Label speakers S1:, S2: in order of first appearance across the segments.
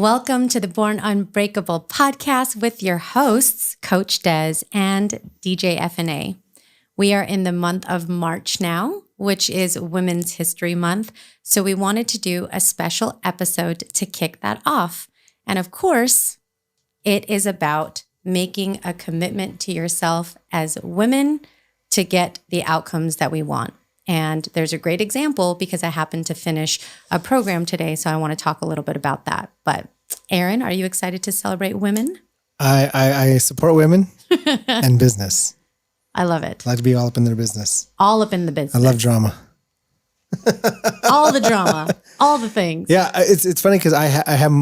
S1: Welcome to the Born Unbreakable podcast with your hosts, Coach Dez and DJFNA. We are in the month of March now, which is Women's History Month. So we wanted to do a special episode to kick that off. And of course, it is about making a commitment to yourself as women to get the outcomes that we want. And there's a great example because I happened to finish a program today, so I want to talk a little bit about that. But Aaron, are you excited to celebrate women?
S2: I support women and business.
S1: I love it.
S2: I like to be all up in their business.
S1: All up in the business.
S2: I love drama.
S1: All the drama, all the things.
S2: Yeah, it's funny because I have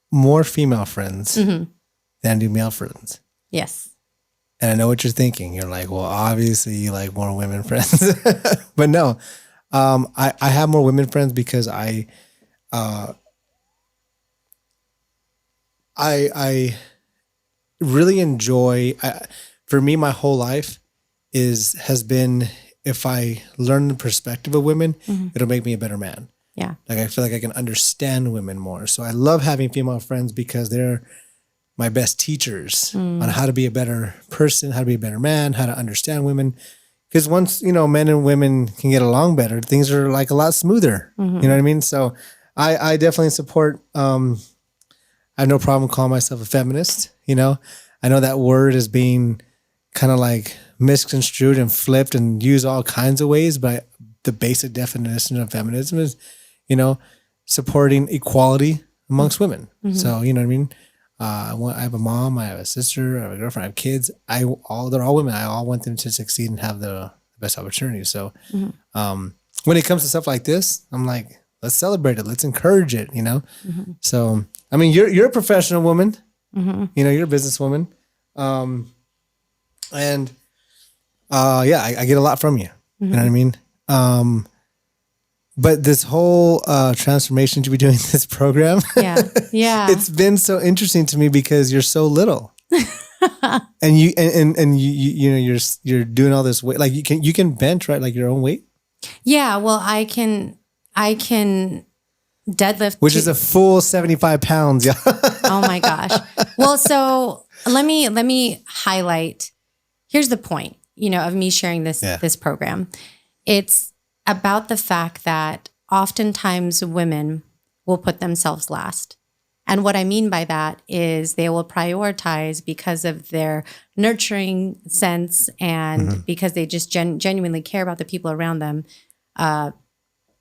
S2: more female friends than I do male friends.
S1: Yes.
S2: And I know what you're thinking. You're like, well, obviously you like more women friends. But no, I have more women friends because I really enjoy, for me, my whole life has been, if I learn the perspective of women, it'll make me a better man.
S1: Yeah.
S2: Like I feel like I can understand women more. So I love having female friends because they're my best teachers on how to be a better person, how to be a better man, how to understand women. Because once, men and women can get along better, things are like a lot smoother. You know what I mean? So I definitely support, I have no problem calling myself a feminist. I know that word is being kind of like misconstrued and flipped and used all kinds of ways, but the basic definition of feminism is, supporting equality amongst women. So, you know what I mean? I have a mom, I have a sister, I have a girlfriend, I have kids. They're all women. I all want them to succeed and have the best opportunities. So when it comes to stuff like this, I'm like, let's celebrate it. Let's encourage it, So, I mean, you're a professional woman, you're a businesswoman. I get a lot from you. You know what I mean? But this whole transformation to be doing this program, it's been so interesting to me because you're so little, and you're doing all this weight. Like you can bench, right? Like your own weight. Yeah,
S1: well, I can deadlift,
S2: which is a full 75 pounds. Yeah.
S1: Oh my gosh. Well, so let me highlight. Here's the point, of me sharing this program. It's about the fact that oftentimes women will put themselves last. And what I mean by that is they will prioritize because of their nurturing sense and because they just genuinely care about the people around them,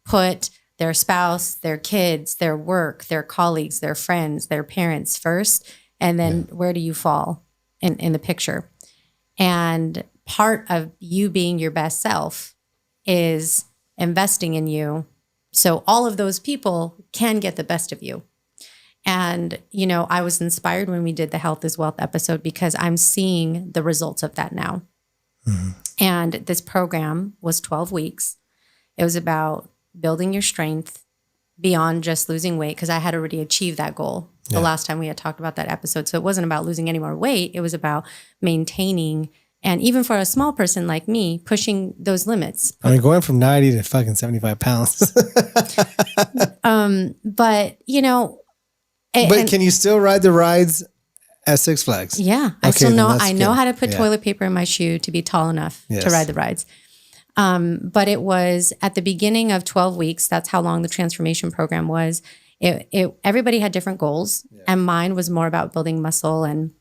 S1: put their spouse, their kids, their work, their colleagues, their friends, their parents first. And then where do you fall in the picture? And part of you being your best self is investing in you so all of those people can get the best of you. And, I was inspired when we did the Health is Wealth episode because I'm seeing the results of that now. And this program was 12 weeks. It was about building your strength beyond just losing weight because I had already achieved that goal the last time we had talked about that episode. So it wasn't about losing any more weight. It was about maintaining. And even for a small person like me, pushing those limits.
S2: I mean, going from 90 to fucking 75 pounds.
S1: But,
S2: but can you still ride the rides at Six Flags?
S1: Yeah.
S2: Okay,
S1: I still know. I know
S2: good.
S1: how to put toilet paper in my shoe to be tall enough to ride the rides. But it was at the beginning of 12 weeks. That's how long the transformation program was. Everybody had different goals. And mine was more about building muscle and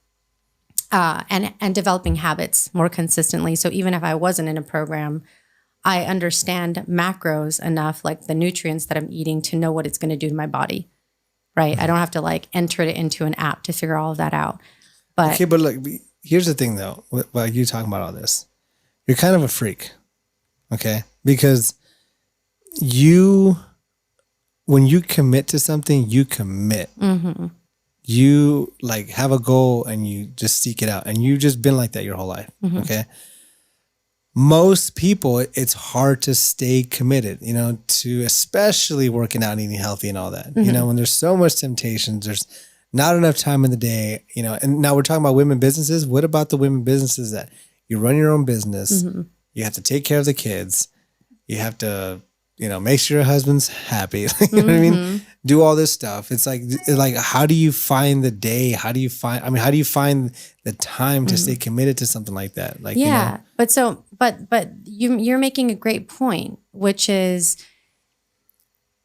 S1: developing habits more consistently. So even if I wasn't in a program, I understand macros enough, like the nutrients that I'm eating, to know what it's going to do to my body, right? I don't have to enter it into an app to figure all of that out. But
S2: okay, but look, here's the thing though, while you talking about all this, you're kind of a freak, okay? Because when you commit to something, you commit. You have a goal and you just seek it out, and you've just been like that your whole life. Okay. Most people, it's hard to stay committed, to especially working out and eating healthy and all that, when there's so much temptations, there's not enough time in the day, and now we're talking about women businesses. What about the women businesses that you run your own business? You have to take care of the kids. You have to, make sure your husband's happy. You know what I mean? do all this stuff. It's like, how do you find the day? How do you find the time to stay committed to something like that? Like,
S1: yeah, but you're making a great point, which is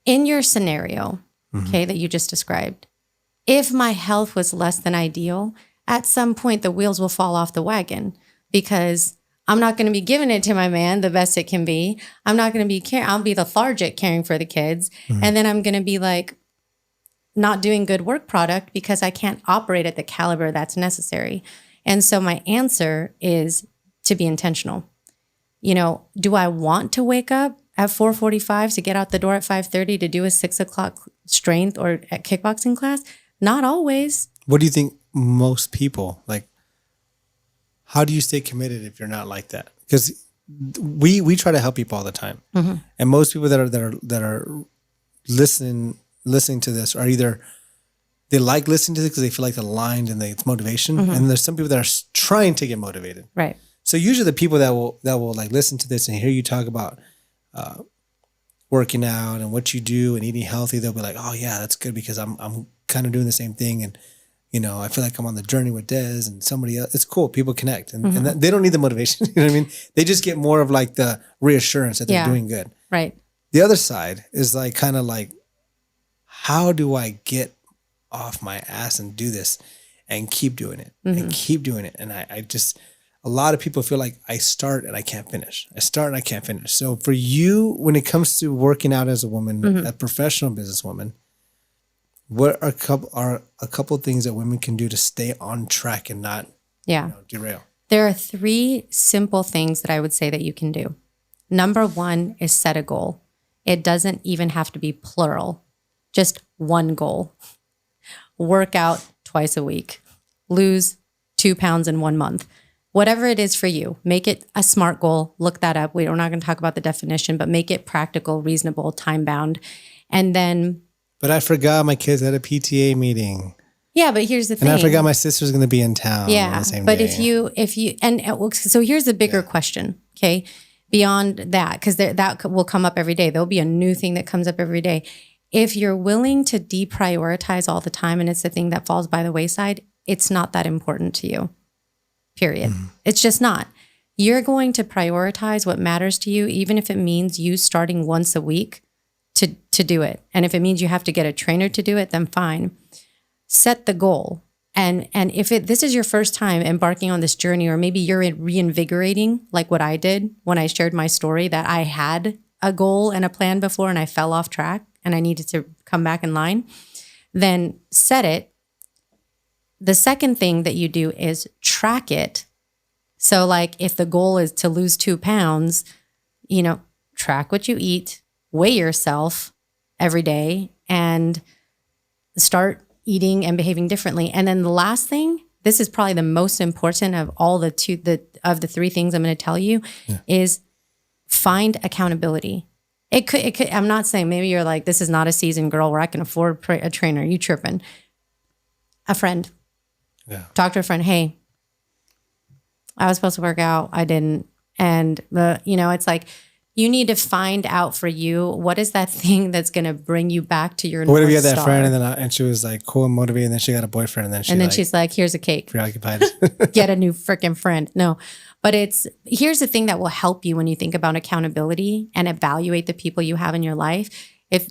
S1: in your scenario, okay, that you just described, if my health was less than ideal, at some point the wheels will fall off the wagon because I'm not going to be giving it to my man the best it can be. I'm not going to be I'll be lethargic caring for the kids. And then I'm going to be like not doing good work product because I can't operate at the caliber that's necessary. And so my answer is to be intentional. You know, do I want to wake up at 4:45 to get out the door at 5:30 to do a 6 o'clock strength or at kickboxing class? Not always.
S2: What do you think most people like? How do you stay committed if you're not like that? Because we try to help people all the time, and most people that are listening to this are either they like listening to this because they feel like they're aligned and it's motivation, and there's some people that are trying to get motivated.
S1: Right.
S2: So usually the people that will like listen to this and hear you talk about working out and what you do and eating healthy, they'll be like, oh yeah, that's good because I'm kind of doing the same thing, and you know, I feel like I'm on the journey with Dez and somebody else. It's cool. People connect and they don't need the motivation. You know what I mean? They just get more of like the reassurance that they're doing good.
S1: Right.
S2: The other side is like, kind of like, how do I get off my ass and do this and keep doing it and keep doing it? And I just, a lot of people feel like I start and I can't finish. I start and I can't finish. So for you, when it comes to working out as a woman, a professional businesswoman, what are a couple things that women can do to stay on track and not derail?
S1: There are 3 simple things that I would say that you can do. Number 1 is set a goal. It doesn't even have to be plural. Just one goal. Work out twice a week. Lose 2 pounds in 1 month. Whatever it is for you, make it a SMART goal. Look that up. We're not going to talk about the definition, but make it practical, reasonable, time-bound. And then...
S2: But I forgot my kids had a PTA meeting.
S1: Yeah, but here's the thing.
S2: And I forgot my sister's going to be in town on the same day.
S1: So here's the bigger question, okay? Beyond that, because that will come up every day. There'll be a new thing that comes up every day. If you're willing to deprioritize all the time and it's the thing that falls by the wayside, it's not that important to you, period. It's just not. You're going to prioritize what matters to you, even if it means you starting once a week to do it. And if it means you have to get a trainer to do it, then fine. Set the goal. And if this is your first time embarking on this journey, or maybe you're reinvigorating like what I did when I shared my story, that I had a goal and a plan before and I fell off track and I needed to come back in line, then set it. The second thing that you do is track it. So like if the goal is to lose 2 pounds, track what you eat, weigh yourself every day, and start eating and behaving differently. And then the last thing, this is probably the most important of all the 3 things I'm going to tell you, is find accountability. It could, I'm not saying maybe you're like, this is not a seasoned girl where I can afford a trainer. You tripping. A friend. Yeah. Talk to a friend. Hey, I was supposed to work out. I didn't. And it's like, you need to find out for you, what is that thing that's going to bring you back to your North Star?
S2: What if you had that friend and she was like cool and motivated, and then she got a boyfriend, and then
S1: she's like, here's a cake.
S2: Preoccupied.
S1: Get a new freaking friend. No, but here's the thing that will help you when you think about accountability and evaluate the people you have in your life. If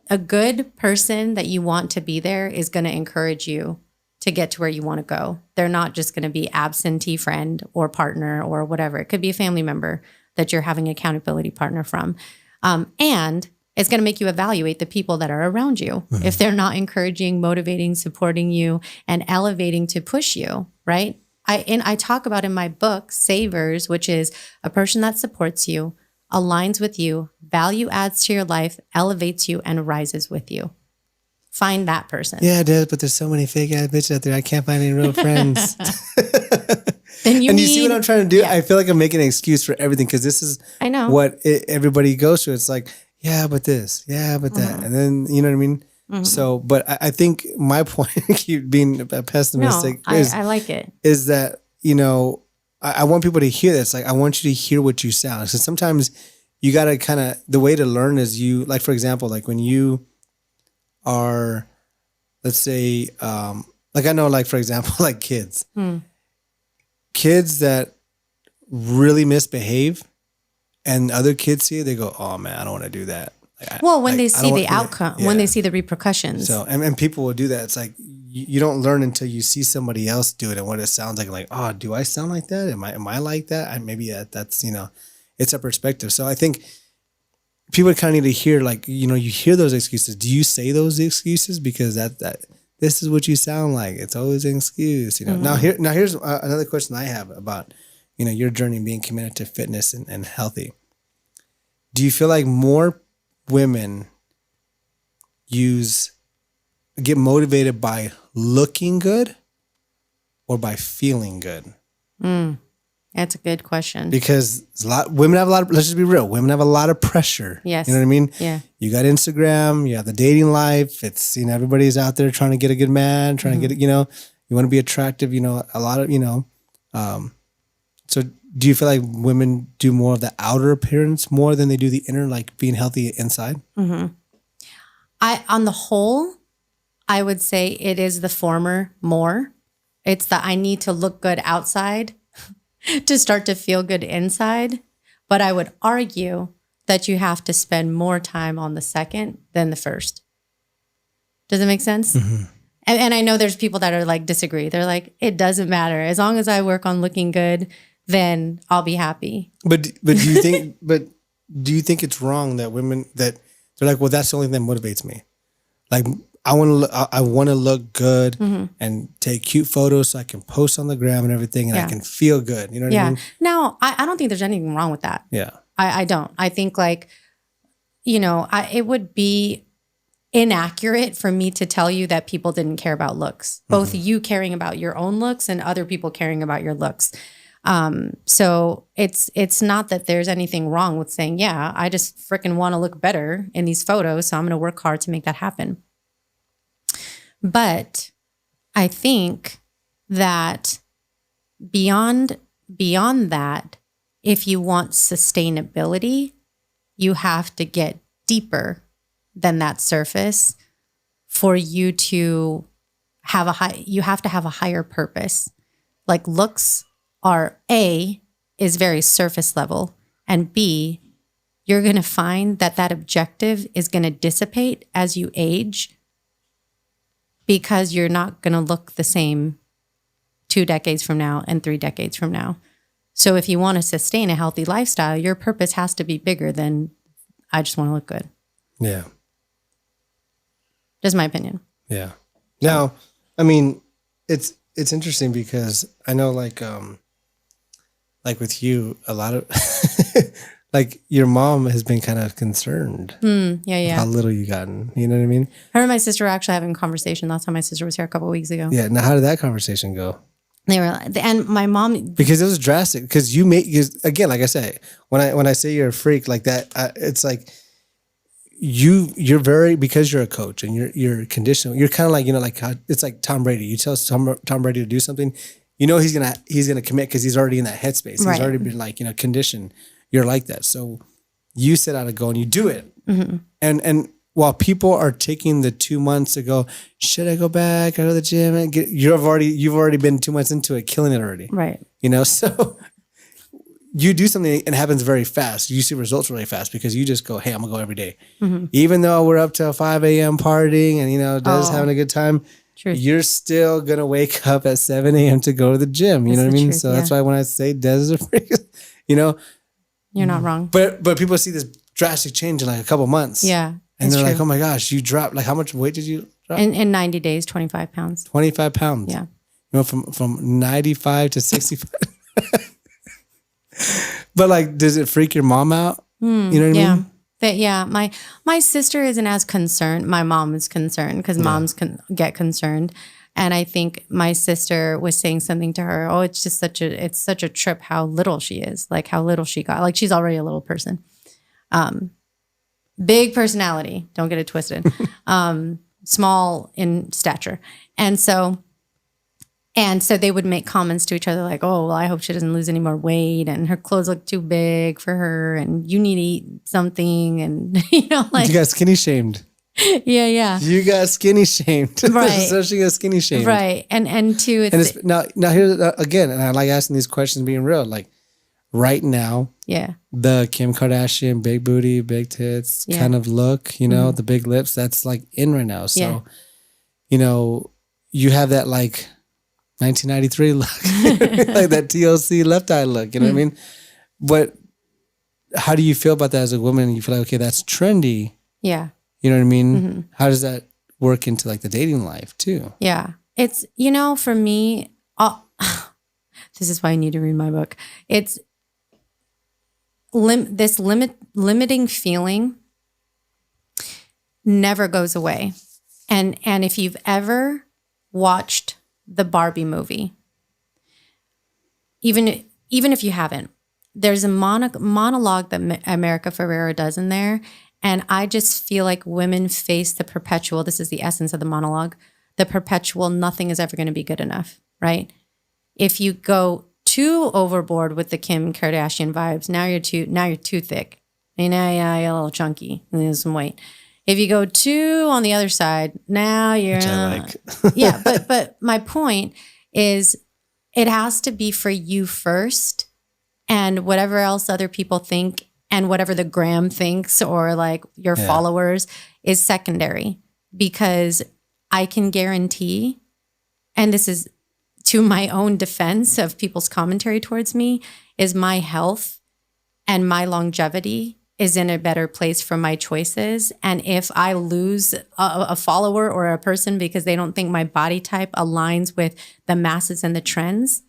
S1: a good person that you want to be there is going to encourage you to get to where you want to go. They're not just going to be absentee friend or partner or whatever. It could be a family member that you're having an accountability partner from. And it's going to make you evaluate the people that are around you. If they're not encouraging, motivating, supporting you, and elevating to push you, right? I talk about in my book, Savers, which is a person that supports you, aligns with you, value adds to your life, elevates you, and rises with you. Find that person.
S2: Yeah, it is, but there's so many fake ass bitches out there. I can't find any real friends.
S1: And you
S2: see what I'm trying to do? Yeah. I feel like I'm making an excuse for everything because this is what everybody goes through. It's like, yeah, but this, yeah, but that. And then, you know what I mean? So, but I think my point, keep being pessimistic,
S1: I like it.
S2: Is that, I want people to hear this. Like, I want you to hear what you sound. So sometimes you got to the way to learn is like, for example, like when you are, let's say, like I know, like for example, like kids that really misbehave, and other kids see it, they go, "Oh man, I don't want to do that."
S1: Well, when they see the outcome, when they see the repercussions.
S2: So, and people will do that. It's like you don't learn until you see somebody else do it and what it sounds like. Like, oh, do I sound like that? Am I like that? Maybe that's it's a perspective. So I think people kind of need to hear, like, you hear those excuses. Do you say those excuses because that this is what you sound like? It's always an excuse. Now here's another question I have about your journey being committed to fitness and healthy. Do you feel like more women get motivated by looking good or by feeling good?
S1: That's a good question.
S2: Because women have a lot of, let's just be real, women have a lot of pressure.
S1: Yes.
S2: You know what I mean?
S1: Yeah.
S2: You got Instagram, you have the dating life. It's, everybody's out there trying to get a good man, trying to get, you want to be attractive, a lot of, so do you feel like women do more of the outer appearance more than they do the inner, like being healthy inside?
S1: On the whole, I would say it is the former more. It's that I need to look good outside to start to feel good inside. But I would argue that you have to spend more time on the second than the first. Does it make sense? Mm-hmm. And I know there's people that are like disagree. They're like, it doesn't matter. As long as I work on looking good, then I'll be happy. But
S2: do you think do you think it's wrong that women that they're like, well, that's the only thing that motivates me. Like I want to look good and take cute photos so I can post on the gram and everything, and I can feel good. You know what I mean?
S1: No, I don't think there's anything wrong with that.
S2: Yeah.
S1: I don't. I think like, it would be inaccurate for me to tell you that people didn't care about looks, both you caring about your own looks and other people caring about your looks. So it's not that there's anything wrong with saying, yeah, I just freaking want to look better in these photos, so I'm going to work hard to make that happen. But I think that beyond that, if you want sustainability, you have to get deeper than that surface for you to have you have to have a higher purpose. Like looks are A, is very surface level, and B, you're going to find that objective is going to dissipate as you age because you're not going to look the same 2 decades from now and 3 decades from now. So if you want to sustain a healthy lifestyle, your purpose has to be bigger than I just want to look good.
S2: Yeah.
S1: Just my opinion.
S2: Yeah. Now, I mean, it's interesting because I know like with you, a lot of like your mom has been kind of concerned.
S1: Yeah.
S2: How little you gotten. You know what I mean?
S1: Her and my sister were actually having a conversation. Last time my sister was here a couple of weeks ago.
S2: Yeah. Now, how did that conversation go?
S1: They were, and my mom,
S2: because it was drastic. Because again, like I say, when I say you're a freak like that, it's like you're very, because you're a coach and you're conditional. You're kind of like like how, it's like Tom Brady. You tell Tom Brady to do something, he's gonna commit because he's already in that headspace. He's already been like conditioned. You're like that, so you set out a goal and you do it. And while people are taking the 2 months to go, should I go back, go to the gym and you've already been 2 months into it, killing it already.
S1: Right.
S2: So you do something and it happens very fast. You see results really fast because you just go, hey, I'm gonna go every day. Even though we're up till 5 a.m. partying and Dez having a good time, truth. You're still gonna wake up at 7 a.m. to go to the gym. You know what I mean? Truth, so that's why when I say Dez is a freak,
S1: you're not wrong.
S2: But people see this drastic change in like a couple months.
S1: Yeah.
S2: And they're like, oh my gosh, you dropped, like how much weight did you drop?
S1: In 90 days, 25 pounds.
S2: 25 pounds.
S1: Yeah.
S2: From 95 to 65. But like, does it freak your mom out? You know what I mean?
S1: Yeah. My sister isn't as concerned. My mom is concerned because moms can get concerned. And I think my sister was saying something to her. Oh, it's just such a trip how little she is, like how little she got. Like she's already a little person. Big personality. Don't get it twisted. Small in stature. And so they would make comments to each other like, oh, well, I hope she doesn't lose any more weight. And her clothes look too big for her. And you need to eat something. And, like.
S2: You got skinny shamed.
S1: Yeah.
S2: You got skinny shamed.
S1: Right.
S2: So she got skinny shamed.
S1: Right. And two,
S2: it's now here's again, and I like asking these questions being real. Like right now, the Kim Kardashian big booty, big tits kind of look, the big lips, that's like in right now. So, you have that like 1993 look, like that TLC left eye look, you know what I mean? But how do you feel about that as a woman? You feel like, okay, that's trendy.
S1: Yeah.
S2: You know what I mean? How does that work into like the dating life too?
S1: Yeah. It's, for me, this is why I need to read my book. It's this limiting feeling never goes away. And if you've ever watched the Barbie movie, even if you haven't, there's a monologue that America Ferrera does in there. And I just feel like women face the perpetual, this is the essence of the monologue, the perpetual, nothing is ever going to be good enough, right? If you go too overboard with the Kim Kardashian vibes, now you're too thick. And now you're a little chunky and there's some weight. If you go too on the other side, now you're... Which I like. Yeah, but my point is it has to be for you first, and whatever else other people think and whatever the gram thinks or like your followers is secondary, because I can guarantee, and this is to my own defense of people's commentary towards me, is my health and my longevity is in a better place for my choices. And if I lose a follower or a person because they don't think my body type aligns with the masses and the trends,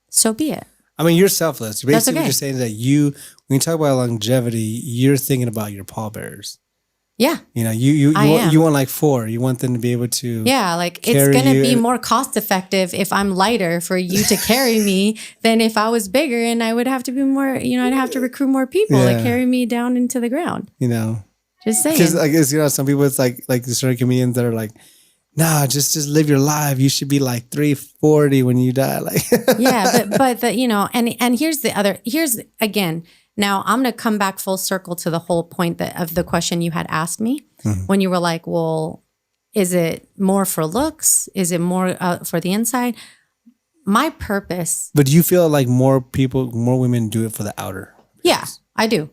S1: so be it.
S2: I mean, you're selfless. Basically, what you're saying is that when you talk about longevity, you're thinking about your pallbearers.
S1: Yeah.
S2: You want like 4. You want them to be able to
S1: like it's going to be more cost effective if I'm lighter for you to carry me than if I was bigger, and I would have to be more, I'd have to recruit more people to carry me down into the ground. Just saying.
S2: Because I guess, some people, it's like the certain comedians that are like, nah, just live your life. You should be like 340 when you die. Like
S1: but and here's again, now I'm going to come back full circle to the whole point of the question you had asked me when you were like, well, is it more for looks? Is it more for the inside? My purpose.
S2: But do you feel like more women do it for the outer?
S1: Yeah, I do.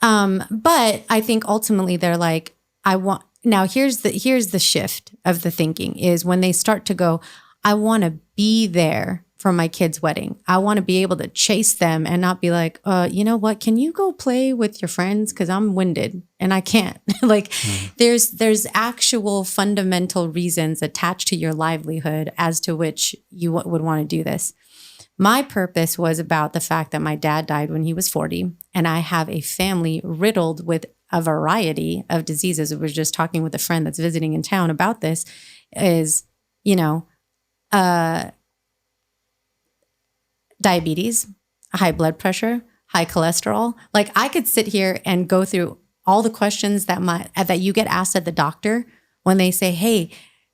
S1: But I think ultimately they're like, now here's the shift of the thinking is when they start to go, I want to be there for my kid's wedding. I want to be able to chase them and not be like, you know what? Can you go play with your friends? Because I'm winded and I can't. There's actual fundamental reasons attached to your livelihood as to which you would want to do this. My purpose was about the fact that my dad died when he was 40, and I have a family riddled with a variety of diseases. I was just talking with a friend that's visiting in town about this, is, diabetes, high blood pressure, high cholesterol. Like I could sit here and go through all the questions that you get asked at the doctor when they say, hey,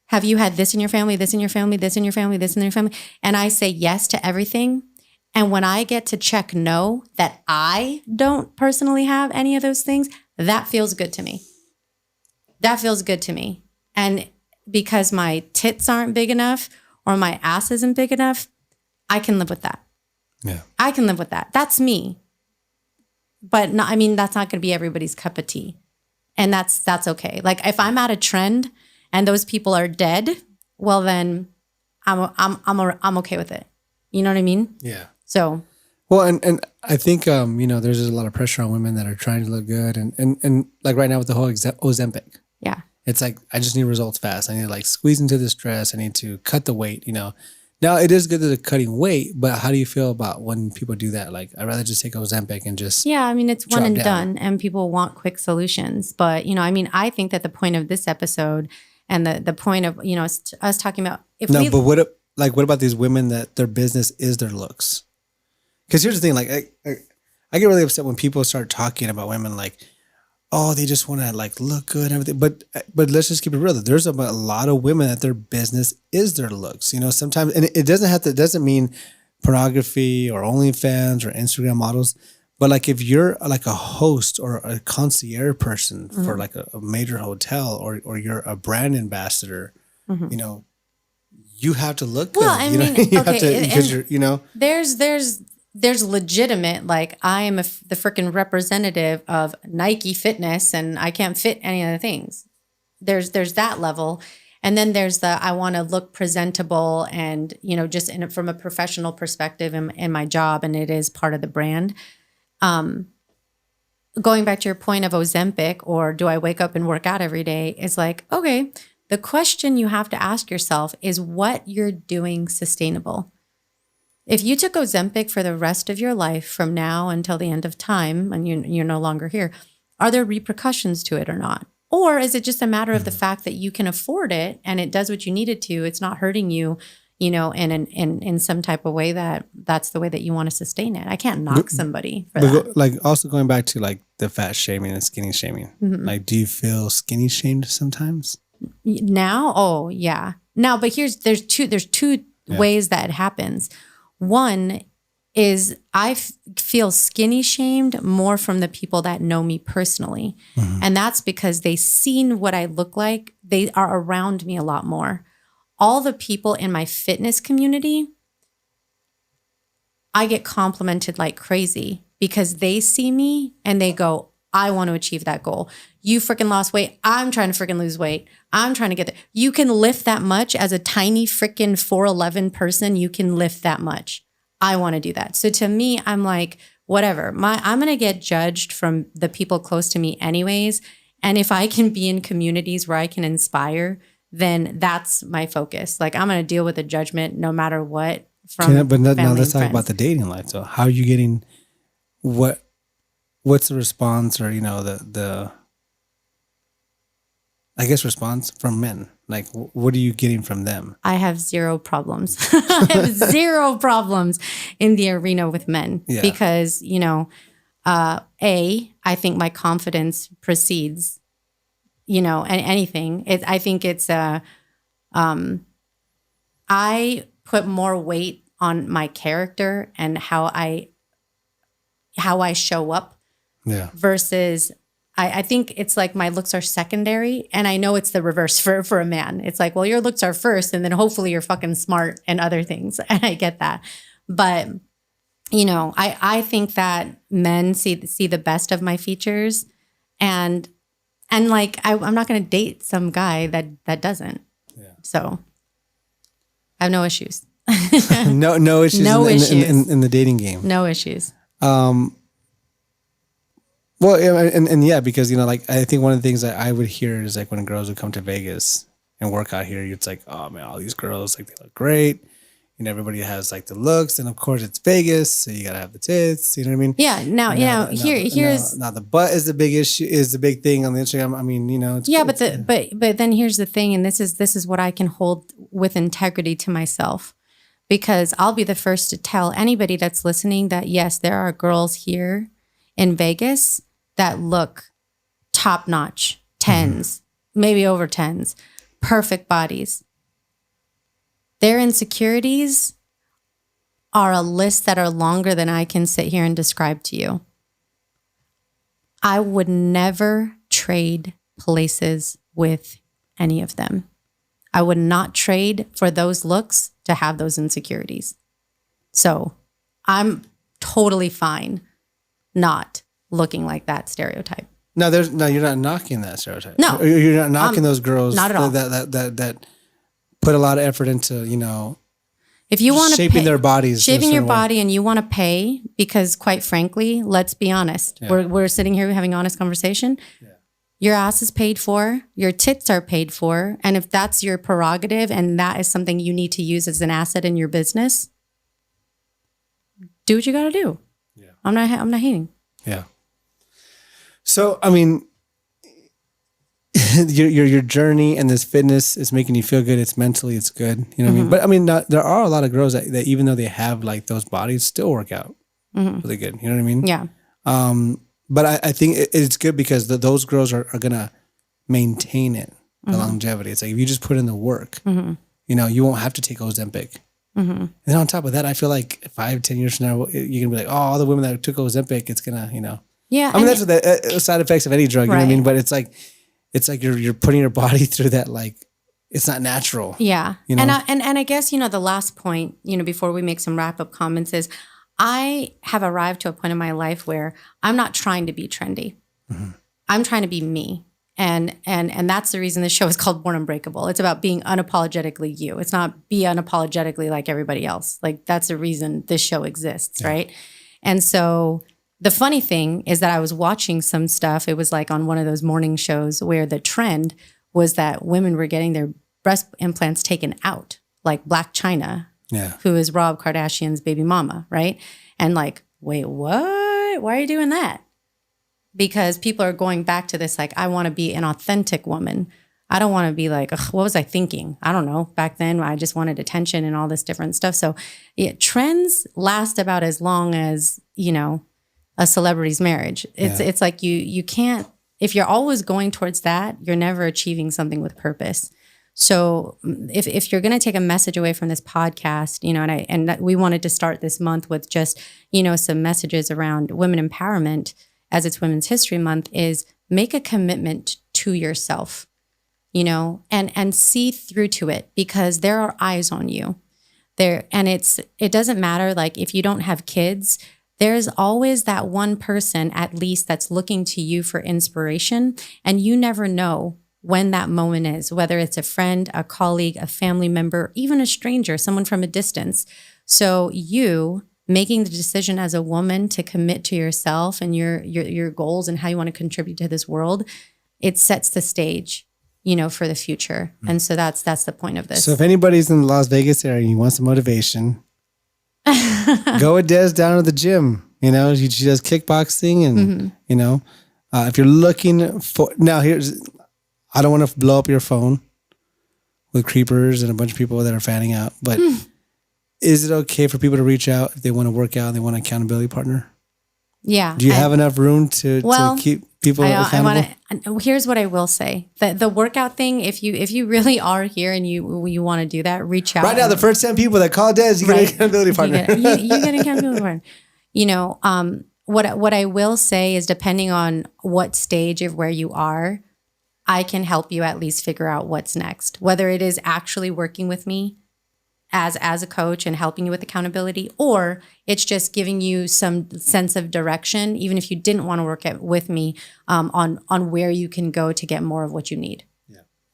S1: have you had this in your family, this in your family, this in your family, this in your family? And I say yes to everything. And when I get to check no, that I don't personally have any of those things, that feels good to me. That feels good to me. And because my tits aren't big enough or my ass isn't big enough, I can live with that. Yeah. I can live with that. That's me. But that's not going to be everybody's cup of tea. And that's okay. Like if I'm at a trend and those people are dead, well then I'm okay with it. You know what I mean? Yeah. So
S2: well, and I think there's a lot of pressure on women that are trying to look good, and like right now with the whole Ozempic. Yeah. It's like I just need results fast. I need to like squeeze into this dress. I need to cut the weight. Now it is good that they're cutting weight, but how do you feel about when people do that? Like I'd rather just take Ozempic and just
S1: it's one and done, and people want quick solutions. But I think that the point of this episode and the point of us talking about
S2: but what about these women that their business is their looks? Because here's the thing, like I get really upset when people start talking about women like, oh, they just want to like look good and everything. But let's just keep it real. There's a lot of women that their business is their looks. Sometimes, and it doesn't mean pornography or OnlyFans or Instagram models, But like if you're like a host or a concierge person for like a major hotel, or you're a brand ambassador, you know, you have to look good.
S1: Well, I mean,
S2: you
S1: okay,
S2: have to, because you're, you know,
S1: there's legitimate, like I am the freaking representative of Nike Fitness and I can't fit any of the things. There's that level. And then there's the, I want to look presentable and, you know, just from a professional perspective in my job, and it is part of the brand. Going back to your point of Ozempic, or do I wake up and work out every day? It's like, okay, the question you have to ask yourself is what you're doing sustainable. If you took Ozempic for the rest of your life from now until the end of time, and you're no longer here, are there repercussions to it or not? Or is it just a matter of the fact that you can afford it and it does what you need it to? It's not hurting you, you know, in some type of way that's the way that you want to sustain it. I can't knock somebody for that.
S2: Like also going back to like the fat shaming and skinny shaming. Like, do you feel skinny shamed sometimes?
S1: Now? Oh yeah. Now, but there's two ways that it happens. One is I feel skinny shamed more from the people that know me personally. And that's because they've seen what I look like. They are around me a lot more. All the people in my fitness community, I get complimented like crazy because they see me and they go, I want to achieve that goal. You freaking lost weight. I'm trying to freaking lose weight. I'm trying to get there. You can lift that much as a tiny freaking 4'11" person. You can lift that much. I want to do that. So to me, I'm like, whatever. I'm going to get judged from the people close to me anyways. And if I can be in communities where I can inspire, then that's my focus. Like I'm going to deal with the judgment no matter what. Now
S2: let's talk about the dating life. So how are you getting, what's the response, or, you know, the I guess response from men? Like, what are you getting from them?
S1: I have zero problems. I have zero problems in the arena with men because, you know, I think my confidence precedes, you know, anything. I think it's I put more weight on my character and how I show up versus I think it's like my looks are secondary, and I know it's the reverse for a man. It's like, well, your looks are first, and then hopefully you're fucking smart and other things. And I get that. But, you know, I think that men see the best of my features, and like, I'm not going to date some guy that doesn't. Yeah. So I have no issues.
S2: no issues in the dating game.
S1: No issues.
S2: Well, and yeah, because, you know, like, I think one of the things that I would hear is like when girls would come to Vegas and work out here, it's like, oh man, all these girls, like, they look great. You know, everybody has like the looks, and of course it's Vegas, so you gotta have the tits. You know what I mean?
S1: Yeah. Now, here's
S2: the butt is the big issue, is the big thing on the Instagram. I mean, you know, it's
S1: but then here's the thing, and this is what I can hold with integrity to myself, because I'll be the first to tell anybody that's listening that yes, there are girls here in Vegas that look top notch, 10s, maybe over 10s, perfect bodies. Their insecurities are a list that are longer than I can sit here and describe to you. I would never trade places with any of them. I would not trade for those looks to have those insecurities. So I'm totally fine not looking like that stereotype.
S2: No, you're not knocking that stereotype.
S1: No,
S2: you're not knocking those girls.
S1: Not at all.
S2: That put a lot of effort into, you know,
S1: if you want to
S2: shaping their bodies,
S1: shaping your body, and you want to pay, because quite frankly, let's be honest, we're sitting here having honest conversation. Yeah. Your ass is paid for, your tits are paid for, and if that's your prerogative and that is something you need to use as an asset in your business, do what you got to do. Yeah, I'm not hating.
S2: Yeah. So, I mean, your journey and this fitness is making you feel good. It's mentally, it's good. You know what I mean? But I mean, there are a lot of girls that even though they have like those bodies, still work out really good. You know what I mean?
S1: Yeah.
S2: But I think it's good because those girls are going to maintain it, the longevity. It's like if you just put in the work, you know, you won't have to take Ozempic. And then on top of that, I feel like 5-10 years from now, you're gonna be like, oh, all the women that took Ozempic, it's gonna,
S1: Yeah.
S2: I mean, that's what the side effects of any drug, you know what I mean? But it's like you're putting your body through that, like, it's not natural.
S1: Yeah. And I guess, the last point, before we make some wrap up comments is I have arrived to a point in my life where I'm not trying to be trendy. I'm trying to be me. And that's the reason this show is called Born Unbreakable. It's about being unapologetically you. It's not be unapologetically like everybody else. Like, that's the reason this show exists, right? And so the funny thing is that I was watching some stuff. It was like on one of those morning shows where the trend was that women were getting their breast implants taken out, like Blac Chyna, who is Rob Kardashian's baby mama, right? And like, wait, what? Why are you doing that? Because people are going back to this, like, I want to be an authentic woman. I don't want to be like, what was I thinking? I don't know. Back then, I just wanted attention and all this different stuff. So trends last about as long as, a celebrity's marriage. It's like you can't, if you're always going towards that, you're never achieving something with purpose. So if you're going to take a message away from this podcast, and we wanted to start this month with just, some messages around women empowerment, as it's Women's History Month, is make a commitment to yourself, and see through to it, because there are eyes on you there. And it doesn't matter. Like, if you don't have kids, there's always that one person at least that's looking to you for inspiration. And you never know when that moment is, whether it's a friend, a colleague, a family member, even a stranger, someone from a distance. So you making the decision as a woman to commit to yourself and your goals and how you want to contribute to this world, it sets the stage, for the future. And so that's the point of this.
S2: So if anybody's in the Las Vegas area and you want some motivation, go with Dez down to the gym. She does kickboxing and, if you're looking for, now I don't want to blow up your phone with creepers and a bunch of people that are fanning out, but is it okay for people to reach out if they want to work out and they want an accountability partner? Yeah. Do you have enough room to keep people accountable?
S1: Here's what I will say. The workout thing, if you really are here and you want to do that, reach out.
S2: Right now, the first 10 people that call Dez, you get an accountability partner.
S1: You get an accountability partner. What I will say is, depending on what stage of where you are, I can help you at least figure out what's next, whether it is actually working with me as a coach and helping you with accountability, or it's just giving you some sense of direction, even if you didn't want to work with me, on where you can go to get more of what you need.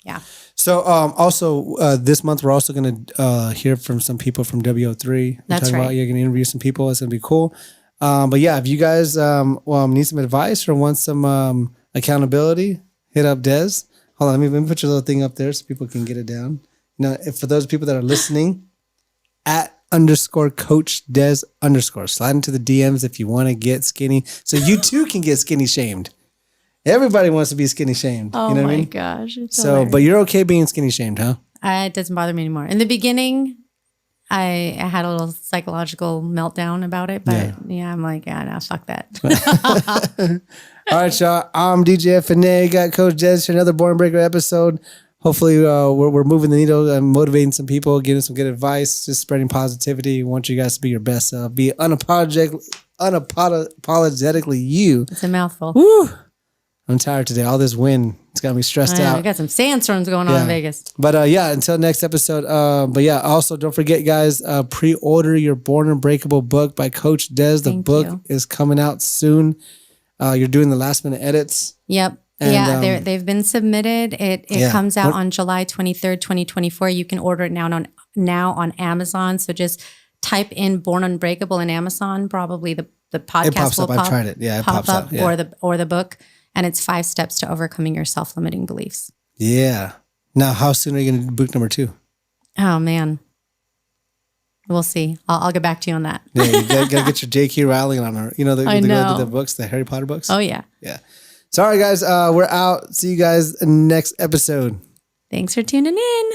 S1: Yeah. So
S2: also this month, we're also going to hear from some people from WO3.
S1: That's right.
S2: You're going to interview some people. It's going to be cool. But yeah, if you guys need some advice or want some accountability, hit up Dez. Hold on, let me put your little thing up there so people can get it down. If for those people that are listening, @_Coach Dez_. Slide into the DMs if you want to get skinny, so you too can get skinny shamed. Everybody wants to be skinny shamed.
S1: Oh,
S2: you know what I mean?
S1: Gosh.
S2: But you're okay being skinny shamed, huh?
S1: It doesn't bother me anymore. In the beginning, I had a little psychological meltdown about it, but I'm like, no, fuck that.
S2: All right, y'all. I'm DJFNA. Got Coach Dez for another Born Breaker episode. Hopefully, we're moving the needle and motivating some people, giving some good advice, just spreading positivity. We want you guys to be your best self. Be unapologetically you.
S1: It's a mouthful.
S2: Woo! I'm tired today. All this wind, it's got me stressed out.
S1: We got some sandstorms going on in Vegas.
S2: But until next episode. Also don't forget, guys, pre-order your Born Unbreakable book by Coach Dez. The book is coming out soon. You're doing the last minute edits.
S1: Yep. And, they've been submitted. It comes out on July 23rd, 2024. You can order it now on Amazon. So just type in Born Unbreakable in Amazon. Probably the podcast
S2: it pops up. I've tried it. Yeah, it pops up.
S1: Yeah. Or the book. And it's 5 steps to overcoming your self-limiting beliefs.
S2: Yeah. Now, how soon are you going to do book number 2?
S1: Oh, man. We'll see. I'll get back to you on that.
S2: Yeah, you got to get your J.K. Rowling on her. The books, the Harry Potter books.
S1: Oh, yeah.
S2: Yeah. Sorry, guys. We're out. See you guys in the next episode.
S1: Thanks for tuning in.